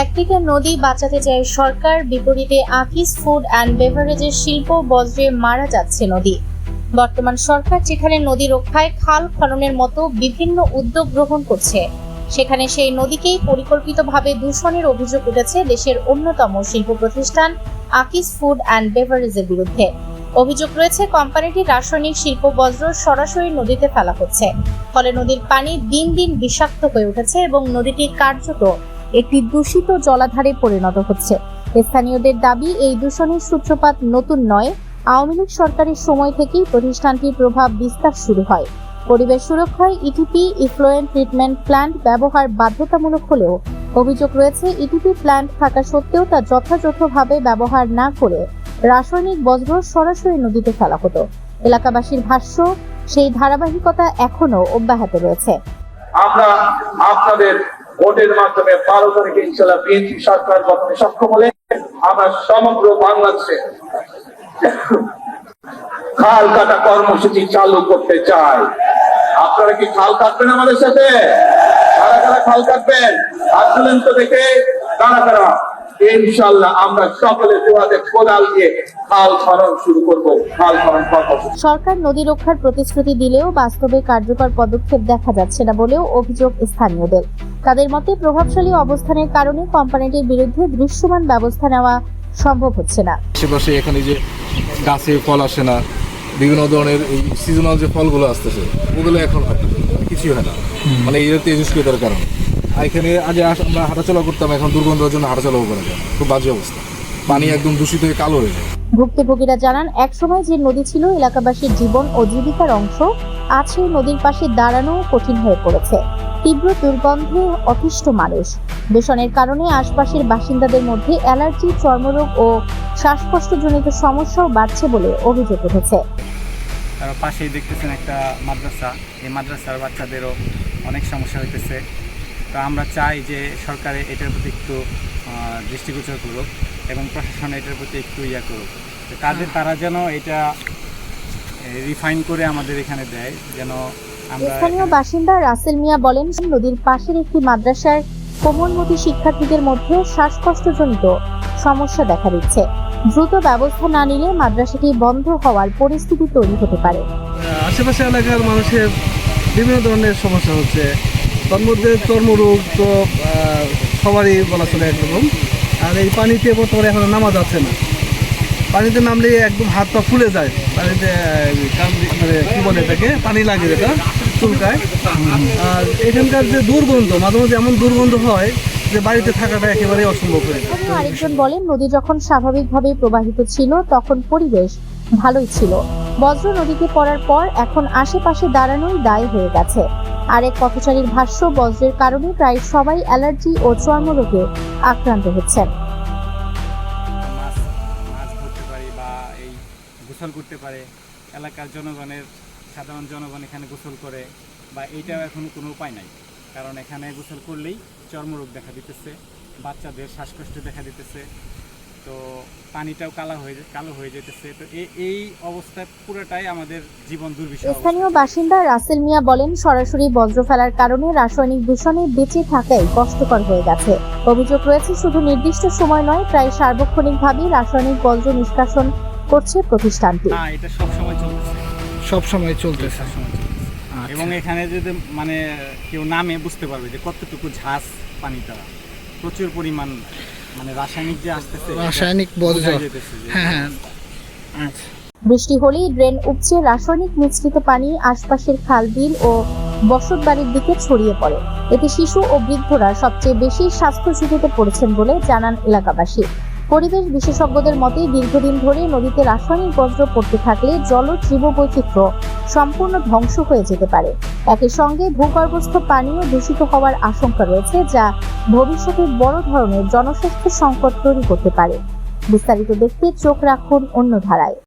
একদিকে নদী বাঁচাতে চায় সরকার, বিপরীতে আকিস ফুড অ্যান্ড বেভারেজের শিল্প বজ্রে মারা যাচ্ছে নদী। বর্তমান সরকার যেখানে নদী রক্ষায় খাল খননের মতো বিভিন্ন উদ্যোগ গ্রহণ করছে, সেখানে সেই নদীকেই পরিকল্পিতভাবে দূষণের অভিযোগ উঠেছে দেশের অন্যতম শিল্প প্রতিষ্ঠান আকিস ফুড অ্যান্ড বেভারেজের বিরুদ্ধে। অভিযোগ রয়েছে কোম্পানিটির রাসায়নিক শিল্প বজ্র সরাসরি নদীতে ফেলা হচ্ছে, ফলে নদীর পানি দিন দিন বিষাক্ত হয়ে উঠেছে এবং নদীটি কার্যত একটি দূষিত জলাধারে পরিণত হচ্ছে। স্থানীয়দের দাবি, এই দূষণের সূত্রপাত নতুন নয়, আওয়ামী লীগ সরকারের সময় থেকেই প্রতিষ্ঠানটির প্রভাব বিস্তার শুরু হয়। পরিবেশ সুরক্ষায় ইটিপি ইফ্লুয়েন্ট ট্রিটমেন্ট প্ল্যান্ট ব্যবহার বাধ্যতামূলক হলেও অভিযোগ রয়েছে ইটিপি প্ল্যান্ট থাকা সত্ত্বেও তা যথাযথভাবে ব্যবহার না করে রাসায়নিক বজ্র সরাসরি নদীতে ফেলা হতো। এলাকাবাসীর ভাষ্য, সেই ধারাবাহিকতা এখনো অব্যাহত রয়েছে। আমরা আপনাদের ভোটের মাধ্যমে 12 তারিখে ইনশাআল্লাহ বিএনপি সরকার গঠনে সক্ষম হলে আমরা সমগ্র বাংলাদেশে খাল কাটা কর্মসূচি চালু করতে চাই। আপনারা কি খাল কাটবেন আমাদের সাথে? কারা কারা খাল কাটবেন? হাত তুলেন তো দেখে। কারা কারা? ইনশাআল্লাহ আমরা সকলে দুহাতে কোদাল দিয়ে খাল খনন শুরু করব। খাল খনন কর্মসূচি। সরকার নদী রক্ষার প্রতিশ্রুতি দিলেও বাস্তবে কার্যকর পদক্ষেপ দেখা যাচ্ছে না বলেও অভিযোগ স্থানীয়দের। তাদের মতে, প্রভাবশালী অবস্থানের কারণে কোম্পানিটির বিরুদ্ধে দৃশ্যমান ব্যবস্থা নেওয়া সম্ভব হচ্ছে না। আশেপাশে এখানে যে গাছে ফল আসে না, বিভিন্ন ধরনের এই সিজনাল যে ফলগুলো আসতেছে ওগুলো এখন কিছুই হয় না, মানে এর তেজস্ক্রিয়তার কারণে। এখানে আগে আমরা হাঁটাচলা করতাম, এখন দুর্গন্ধের জন্য হাঁটাচলাও করা যায় না, খুব বাজে অবস্থা। পানি একদম দূষিত হয়ে কালো হয়ে যায়। ভুক্তভোগীরা জানান, একসময় যে নদী ছিল এলাকাবাসীর জীবন ও জীবিকার অংশ, আজ সেই নদীর পাশে দাঁড়ানো কঠিন হয়ে পড়েছে। তীব্র দুর্গন্ধে অতিষ্ঠ মানুষ। দূষণের কারণে আশপাশের বাসিন্দাদের মধ্যে অ্যালার্জি, চর্মরোগ ও শ্বাসকষ্টজনিত সমস্যাও বাড়ছে বলে অভিযোগ উঠেছে। পাশেই দেখতেছেন একটা মাদ্রাসা, এই মাদ্রাসার বাচ্চাদেরও অনেক সমস্যা হইতেছে। তো আমরা চাই যে সরকারে এটার প্রতি একটু দৃষ্টিগোচর করুক এবং প্রশাসন এটার প্রতি একটু করুক, তারা যেন এটা রিফাইন করে আমাদের এখানে দেয়। যেন স্থানীয় বাসিন্দা রাসেল মিয়া বলেন, নদীর পাশের একটি মাদ্রাসার কোমলমতি শিক্ষার্থীদের মধ্যে শ্বাসকষ্টজনিত সমস্যা দেখা দিচ্ছে। দ্রুত ব্যবস্থা না নিলে মাদ্রাসাটি বন্ধ হওয়ার পরিস্থিতি তৈরি হতে পারে। আশেপাশে এলাকার মানুষের বিভিন্ন ধরনের সমস্যা হচ্ছে, তার মধ্যে চর্মরোগ তো সবারই বলা চলে একরকম। আর এই পানিতে বর্তমানে এখন নামা যাচ্ছে না, পানিতে নামলে একদম হাত পা ফুলে যায়, পানিতে মানে কী বলে এটাকে, পানি লাগে যেটা চুলকায়। আর এখানকার যে দুর্গন্ধ, মাঝে মাঝে এমন দুর্গন্ধ হয় যে বাড়িতে থাকাটা একেবারেই অসম্ভব হয়ে যায়। আরেকজন বলেন, নদী যখন স্বাভাবিকভাবে প্রবাহিত ছিল তখন পরিবেশ ভালোই ছিল। বজ্র নদীতে পড়ার পর এখন আশেপাশে দাঁড়ানোই দায় হয়ে গেছে। আরেক পথচারীর ভাষ্য, বজ্রের কারণে প্রায় সবাই অ্যালার্জি ও চর্মরোগে আক্রান্ত হচ্ছেন। গোসল করতে পারে, এলাকার সাধারণ জনগণ এখানে গোসল করে, বা এইটাও এখন কোনো উপায় নাই, কারণ এখানে গোসল করলেই চর্মরোগ দেখা দিতেছে, বাচ্চাদের শ্বাসকষ্ট দেখা দিতেছে, তো পানিটাও কালো হয়ে যেতেছে। তো এই অবস্থায় পুরোটাই আমাদের জীবন দুর্বিষহ। স্থানীয় বাসিন্দা রাসেল মিয়া বলেন, সরাসরি বজ্র ফেলার কারণে রাসায়নিক দূষণে বেঁচে থাকাই কষ্টকর হয়ে গেছে। অভিযোগ রয়েছে, শুধু নির্দিষ্ট সময় নয়, প্রায় সার্বক্ষণিকভাবেই রাসায়নিক বজ্র নিষ্কাশন করছে প্রতিষ্ঠানটি। না, এটা সবসময় চলতেছে। এবং এখানে যদি মানে কেউ নামে বুঝতে পারবে যে কতটুকু ঝাঁজ পানিটা, প্রচুর পরিমাণ মানে রাসায়নিক যে আসতেছে, রাসায়নিক বজ্র। হ্যাঁ, বৃষ্টি হলেই ড্রেন উপচে রাসায়নিক মিশ্রিত পানি আশপাশের খাল, বিল ও বসতবাড়ির দিকে ছড়িয়ে পড়ে। এতে শিশু ও বৃদ্ধরা সবচেয়ে বেশি স্বাস্থ্য ঝুঁকিতে পড়েছেন বলে জানান এলাকাবাসী। পরিবেশ বিশেষজ্ঞদের মতে, দীর্ঘদিন ধরে নদীতে রাসায়নিক বজ্র পড়তে থাকলে জলজ জীববৈচিত্র্য সম্পূর্ণ ধ্বংস হয়ে যেতে পারে। একই সঙ্গে ভূগর্ভস্থ পানিও দূষিত হওয়ার আশঙ্কা রয়েছে, যা ভবিষ্যতে বড় ধরনের জনস্বাস্থ্য সংকট তৈরি করতে পারে। বিস্তারিত দেখতে চোখ রাখুন অন্য ধারায়।